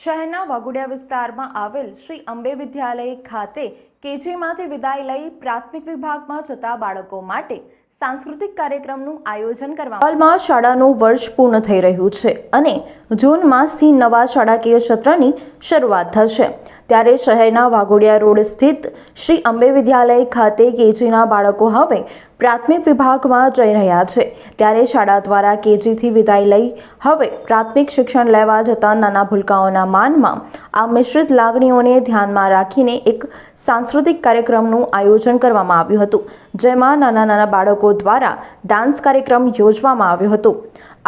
શહેરના વાઘોડિયા વિસ્તારમાં આવેલ શ્રી અંબે વિદ્યાલય ખાતે કેજીમાંથી વિદાય લઈ પ્રાથમિક વિભાગમાં જતા બાળકો માટે સાંસ્કૃતિક કાર્યક્રમનું આયોજન કરવામાં હાલમાં શાળાનું વર્ષ પૂર્ણ થઈ રહ્યું છે અને જૂન માસથી નવા શાળાકીય સત્રની શરૂઆત થશે ત્યારે શહેરના વાઘોડિયા રોડ સ્થિત શ્રી અંબે વિદ્યાલય ખાતે કેજીના બાળકો હવે પ્રાથમિક વિભાગમાં જઈ રહ્યા છે ત્યારે શાળા દ્વારા કેજીથી વિદાય લઈ હવે પ્રાથમિક શિક્ષણ લેવા જતા નાના ભૂલકાઓના માનમાં આ મિશ્રિત લાગણીઓને ધ્યાનમાં રાખીને એક સાંસ્કૃતિક કાર્યક્રમનું આયોજન કરવામાં આવ્યું હતું જેમાં નાના બાળકો દ્વારા ડાન્સ કાર્યક્રમ યોજવામાં આવ્યો હતો।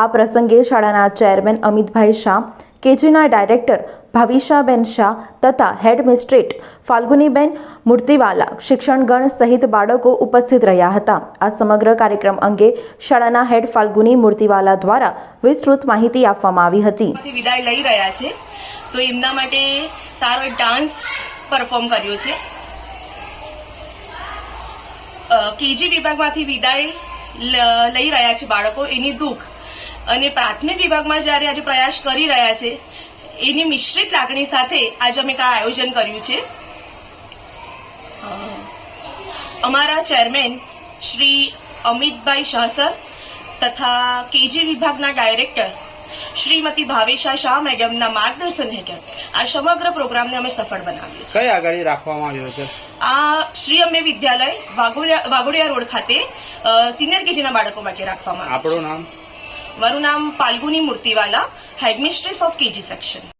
આ પ્રસંગે શાળાના ચેરમેન અમિતભાઈ શાહ, કેજીના ડાયરેક્ટર ભાવિશાબેન શાહ તથા હેડ મિસ્ટ્રેસ ફાલ્ગુનીબેન મૂર્તિવાલા, શિક્ષણગણ સહિત બાળકો ઉપસ્થિત રહ્યા હતા। આ સમગ્ર કાર્યક્રમ અંગે શાળાના હેડ ફાલ્ગુની મૂર્તિવાલા દ્વારા વિસ્તૃત માહિતી આપવામાં આવી હતી। વિદાય લઈ રહ્યા છે તો એમના માટે સારો ડાન્સ પરફોર્મ કર્યો છે। કેજી વિભાગમાંથી વિદાય લઈ રહ્યા છે બાળકો, એની દુઃખ અને પ્રાથમિક વિભાગમાં જ્યારે આજે પ્રયાસ કરી રહ્યા છે એની મિશ્રિત લાગણી સાથે આજે અમે આ આયોજન કર્યું છે। અમારા ચેરમેન શ્રી અમિતભાઈ શાહ સર તથા કેજી વિભાગના ડાયરેક્ટર શ્રીમતી ભાવિશા શાહ મેડમના માર્ગદર્શન હેઠળ આ સમગ્ર પ્રોગ્રામને અમે સફળ બનાવ્યો છે। કઈ આગળ રાખવામાં આવ્યો છે? આ શ્રી અંબે વિદ્યાલય વાઘોડિયા રોડ ખાતે સિનિયર કેજીના બાળકો માટે રાખવામાં આવ્યું છે। આપણું નામ? મારું નામ ફાલ્ગુની મૂર્તિવાલા, હેડમિસ્ટ્રેસ ઓફ કેજી સેક્શન।